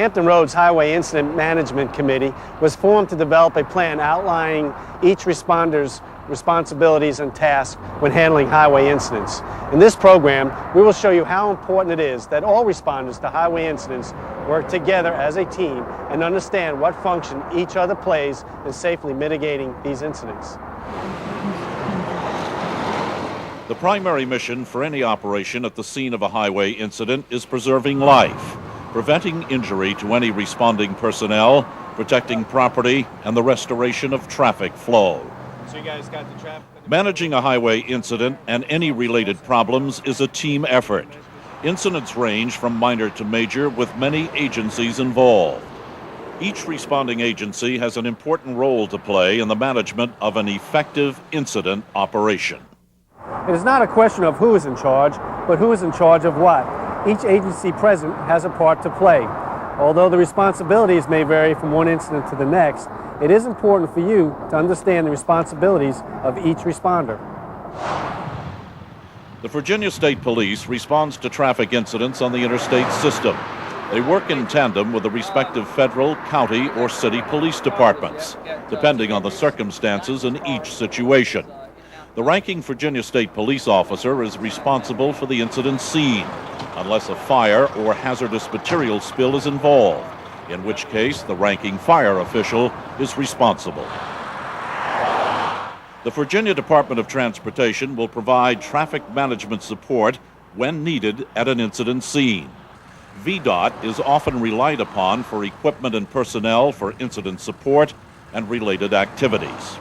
Hampton Roads Highway Incident Management Committee was formed to develop a plan outlining each responder's responsibilities and tasks when handling highway incidents. In this program, we will show you how important it is that all responders to highway incidents work together as a team and understand what function each other plays in safely mitigating these incidents. The primary mission for any operation at the scene of a highway incident is preserving life, preventing injury to any responding personnel, protecting property, and the restoration of traffic flow. So you guys got the traffic? Managing a highway incident and any related problems is a team effort. Incidents range from minor to major with many agencies involved. Each responding agency has an important role to play in the management of an effective incident operation. It is not a question of who is in charge, but who is in charge of what. Each agency present has a part to play. Although the responsibilities may vary from one incident to the next, it is important for you to understand the responsibilities of each responder. The Virginia State Police responds to traffic incidents on the interstate system. They work in tandem with the respective federal, county, or city police departments, depending on the circumstances in each situation. The ranking Virginia State Police officer is responsible for the incident scene, unless a fire or hazardous material spill is involved, in which case the ranking fire official is responsible. The Virginia Department of Transportation will provide traffic management support when needed at an incident scene. VDOT is often relied upon for equipment and personnel for incident support and related activities.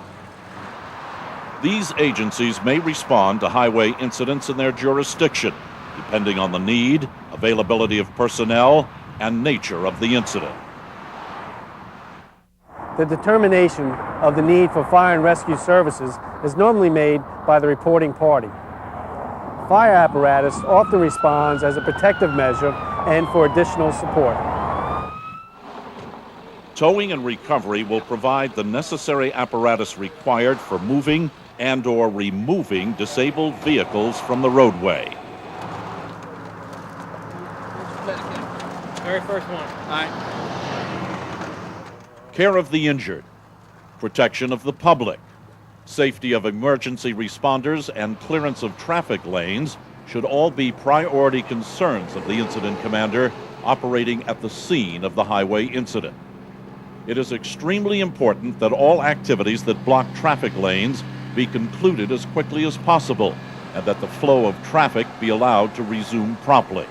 These agencies may respond to highway incidents in their jurisdiction, depending on the need, availability of personnel, and nature of the incident. The determination of the need for fire and rescue services is normally made by the reporting party. Fire apparatus often responds as a protective measure and for additional support. Towing and recovery will provide the necessary apparatus required for moving and/or removing disabled vehicles from the roadway. Very first one. All right. Care of the injured, protection of the public, safety of emergency responders, and clearance of traffic lanes should all be priority concerns of the incident commander operating at the scene of the highway incident. It is extremely important that all activities that block traffic lanes be concluded as quickly as possible, and that the flow of traffic be allowed to resume promptly.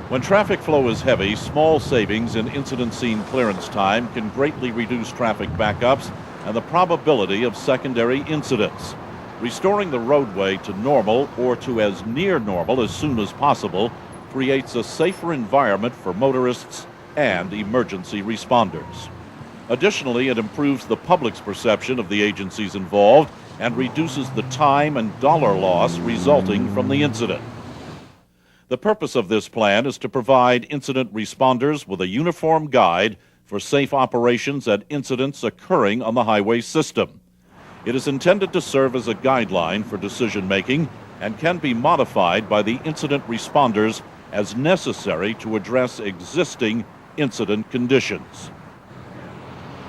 When traffic flow is heavy, small savings in incident scene clearance time can greatly reduce traffic backups and the probability of secondary incidents. Restoring the roadway to normal or to as near normal as soon as possible creates a safer environment for motorists and emergency responders. Additionally, it improves the public's perception of the agencies involved and reduces the time and dollar loss resulting from the incident. The purpose of this plan is to provide incident responders with a uniform guide for safe operations at incidents occurring on the highway system. It is intended to serve as a guideline for decision-making and can be modified by the incident responders as necessary to address existing incident conditions.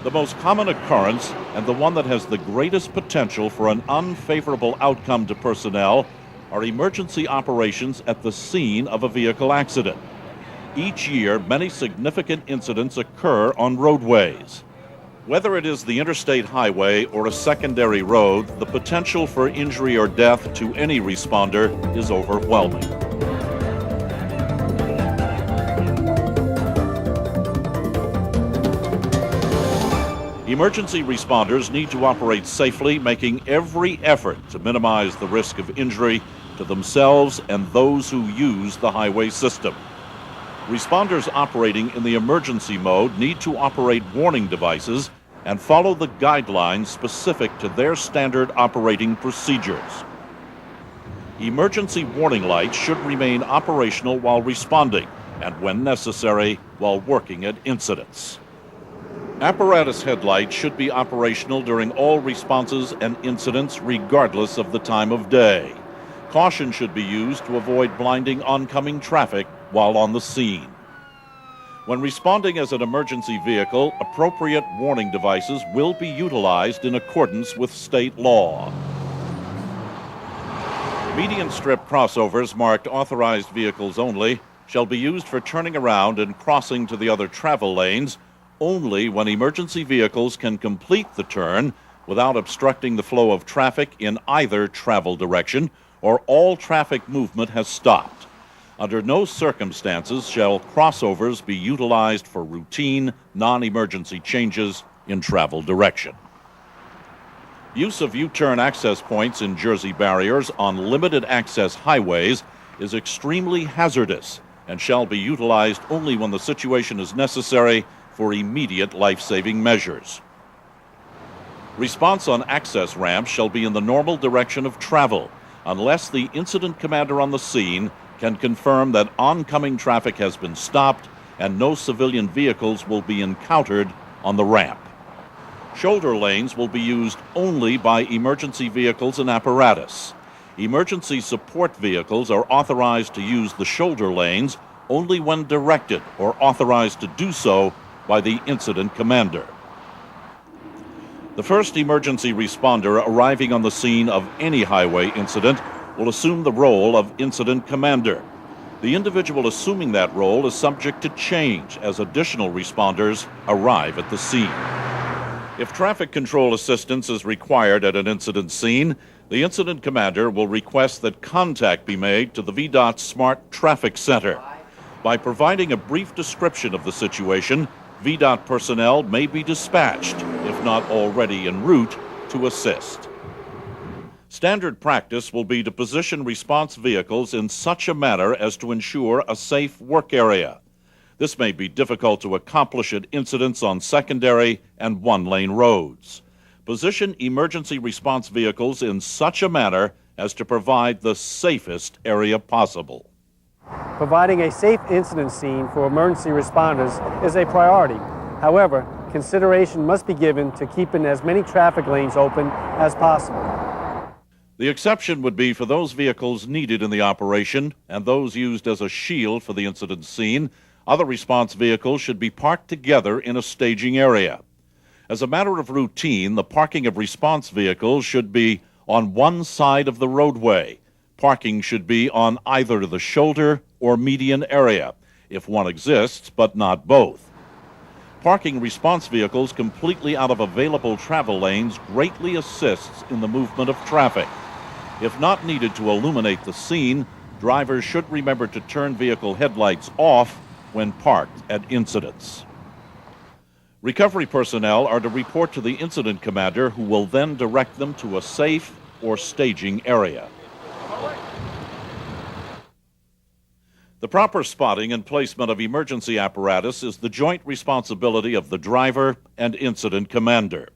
The most common occurrence, and the one that has the greatest potential for an unfavorable outcome to personnel, are emergency operations at the scene of a vehicle accident. Each year, many significant incidents occur on roadways. Whether it is the interstate highway or a secondary road, the potential for injury or death to any responder is overwhelming. Emergency responders need to operate safely, making every effort to minimize the risk of injury to themselves and those who use the highway system. Responders operating in the emergency mode need to operate warning devices and follow the guidelines specific to their standard operating procedures. Emergency warning lights should remain operational while responding and, when necessary, while working at incidents. Apparatus headlights should be operational during all responses and incidents regardless of the time of day. Caution should be used to avoid blinding oncoming traffic while on the scene. When responding as an emergency vehicle, appropriate warning devices will be utilized in accordance with state law. Median strip crossovers marked authorized vehicles only shall be used for turning around and crossing to the other travel lanes only when emergency vehicles can complete the turn without obstructing the flow of traffic in either travel direction or all traffic movement has stopped. Under no circumstances shall crossovers be utilized for routine, non-emergency changes in travel direction. Use of U-turn access points in Jersey barriers on limited access highways is extremely hazardous and shall be utilized only when the situation is necessary for immediate life-saving measures. Response on access ramps shall be in the normal direction of travel unless the incident commander on the scene can confirm that oncoming traffic has been stopped and no civilian vehicles will be encountered on the ramp. Shoulder lanes will be used only by emergency vehicles and apparatus. Emergency support vehicles are authorized to use the shoulder lanes only when directed or authorized to do so by the incident commander. The first emergency responder arriving on the scene of any highway incident will assume the role of incident commander. The individual assuming that role is subject to change as additional responders arrive at the scene. If traffic control assistance is required at an incident scene, the incident commander will request that contact be made to the VDOT Smart Traffic Center. By providing a brief description of the situation, VDOT personnel may be dispatched, if not already en route, to assist. Standard practice will be to position response vehicles in such a manner as to ensure a safe work area. This may be difficult to accomplish at incidents on secondary and one-lane roads. Position emergency response vehicles in such a manner as to provide the safest area possible. Providing a safe incident scene for emergency responders is a priority. However, consideration must be given to keeping as many traffic lanes open as possible. The exception would be for those vehicles needed in the operation and those used as a shield for the incident scene. Other response vehicles should be parked together in a staging area. As a matter of routine, the parking of response vehicles should be on one side of the roadway. Parking should be on either the shoulder or median area, if one exists, but not both. Parking response vehicles completely out of available travel lanes greatly assists in the movement of traffic. If not needed to illuminate the scene, drivers should remember to turn vehicle headlights off when parked at incidents. Recovery personnel are to report to the incident commander, who will then direct them to a safe or staging area. The proper spotting and placement of emergency apparatus is the joint responsibility of the driver and incident commander.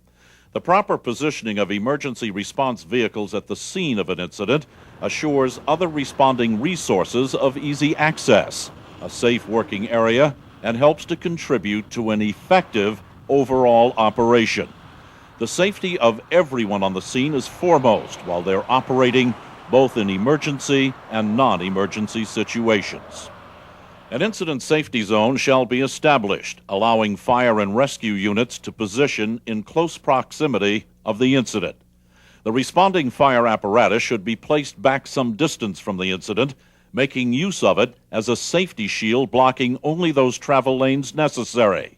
The proper positioning of emergency response vehicles at the scene of an incident assures other responding resources of easy access, a safe working area, and helps to contribute to an effective overall operation. The safety of everyone on the scene is foremost while they're operating both in emergency and non-emergency situations. An incident safety zone shall be established, allowing fire and rescue units to position in close proximity of the incident. The responding fire apparatus should be placed back some distance from the incident, making use of it as a safety shield blocking only those travel lanes necessary.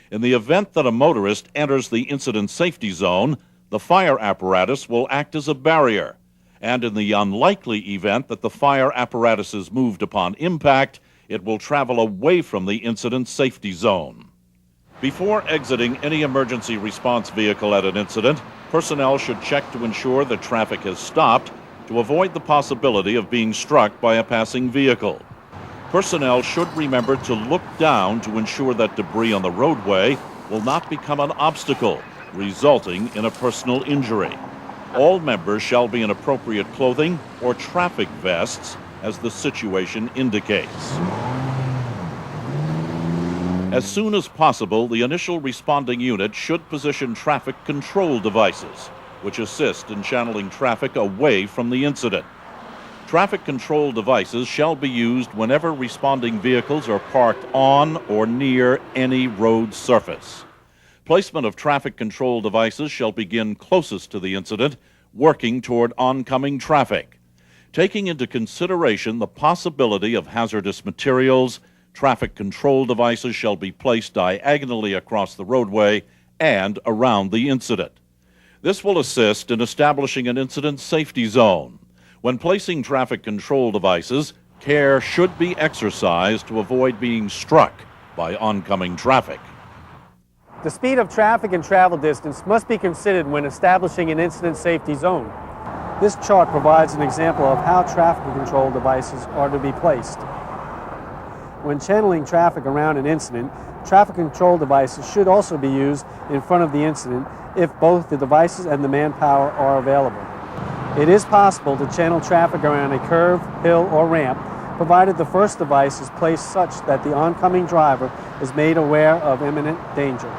In the event that a motorist enters the incident safety zone, the fire apparatus will act as a barrier, and in the unlikely event that the fire apparatus is moved upon impact, it will travel away from the incident safety zone. Before exiting any emergency response vehicle at an incident, personnel should check to ensure that traffic has stopped to avoid the possibility of being struck by a passing vehicle. Personnel should remember to look down to ensure that debris on the roadway will not become an obstacle, resulting in a personal injury. All members shall be in appropriate clothing or traffic vests as the situation indicates. As soon as possible, the initial responding unit should position traffic control devices, which assist in channeling traffic away from the incident. Traffic control devices shall be used whenever responding vehicles are parked on or near any road surface. Placement of traffic control devices shall begin closest to the incident, working toward oncoming traffic. Taking into consideration the possibility of hazardous materials, traffic control devices shall be placed diagonally across the roadway and around the incident. This will assist in establishing an incident safety zone. When placing traffic control devices, care should be exercised to avoid being struck by oncoming traffic. The speed of traffic and travel distance must be considered when establishing an incident safety zone. This chart provides an example of how traffic control devices are to be placed. When channeling traffic around an incident, traffic control devices should also be used in front of the incident if both the devices and the manpower are available. It is possible to channel traffic around a curve, hill, or ramp, provided the first device is placed such that the oncoming driver is made aware of imminent danger.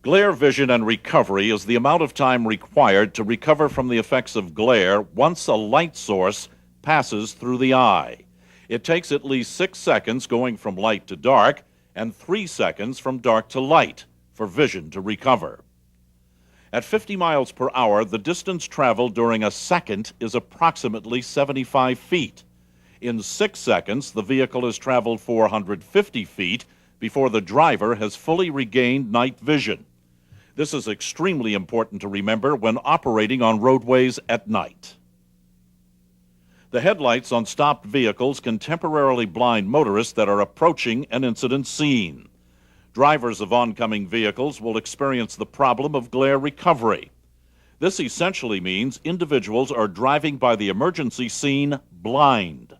Glare vision and recovery is the amount of time required to recover from the effects of glare once a light source passes through the eye. It takes at least 6 seconds going from light to dark and 3 seconds from dark to light for vision to recover. At 50 miles per hour, the distance traveled during a second is approximately 75 feet. In 6 seconds, the vehicle has traveled 450 feet before the driver has fully regained night vision. This is extremely important to remember when operating on roadways at night. The headlights on stopped vehicles can temporarily blind motorists that are approaching an incident scene. Drivers of oncoming vehicles will experience the problem of glare recovery. This essentially means individuals are driving by the emergency scene blind.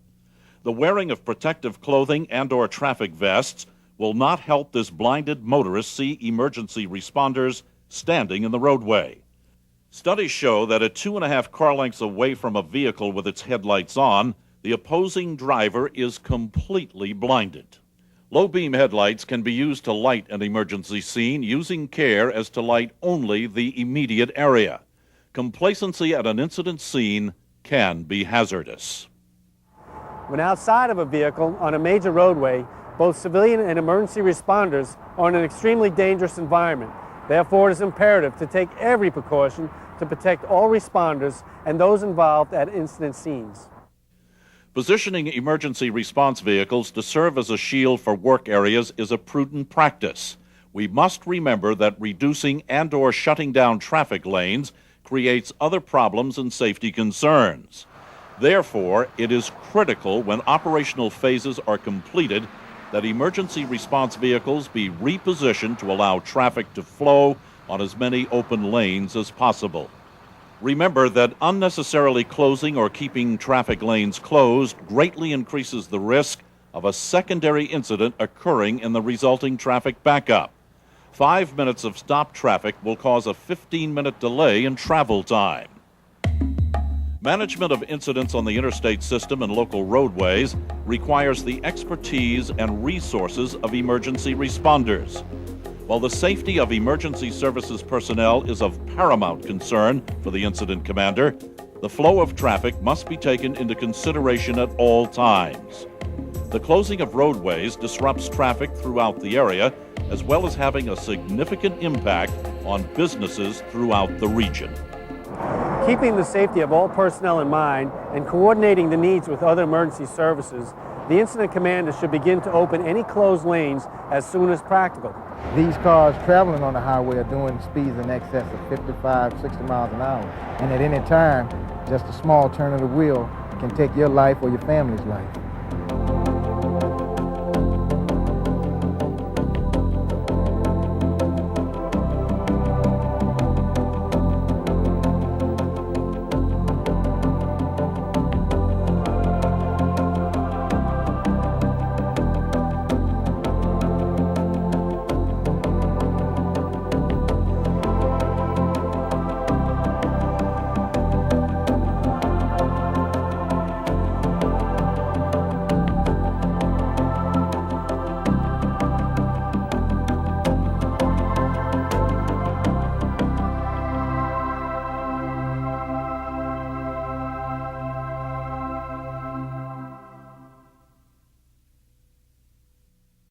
The wearing of protective clothing and/or traffic vests will not help this blinded motorist see emergency responders standing in the roadway. Studies show that at 2.5 car lengths away from a vehicle with its headlights on, the opposing driver is completely blinded. Low-beam headlights can be used to light an emergency scene using care as to light only the immediate area. Complacency at an incident scene can be hazardous. When outside of a vehicle on a major roadway, both civilian and emergency responders are in an extremely dangerous environment. Therefore, it is imperative to take every precaution to protect all responders and those involved at incident scenes. Positioning emergency response vehicles to serve as a shield for work areas is a prudent practice. We must remember that reducing and/or shutting down traffic lanes creates other problems and safety concerns. Therefore, it is critical when operational phases are completed that emergency response vehicles be repositioned to allow traffic to flow on as many open lanes as possible. Remember that unnecessarily closing or keeping traffic lanes closed greatly increases the risk of a secondary incident occurring in the resulting traffic backup. 5 minutes of stopped traffic will cause a 15-minute delay in travel time. Management of incidents on the interstate system and local roadways requires the expertise and resources of emergency responders. While the safety of emergency services personnel is of paramount concern for the incident commander, the flow of traffic must be taken into consideration at all times. The closing of roadways disrupts traffic throughout the area, as well as having a significant impact on businesses throughout the region. Keeping the safety of all personnel in mind and coordinating the needs with other emergency services, the incident commander should begin to open any closed lanes as soon as practical. These cars traveling on the highway are doing speeds in excess of 55, 60 miles an hour. And at any time, just a small turn of the wheel can take your life or your family's life.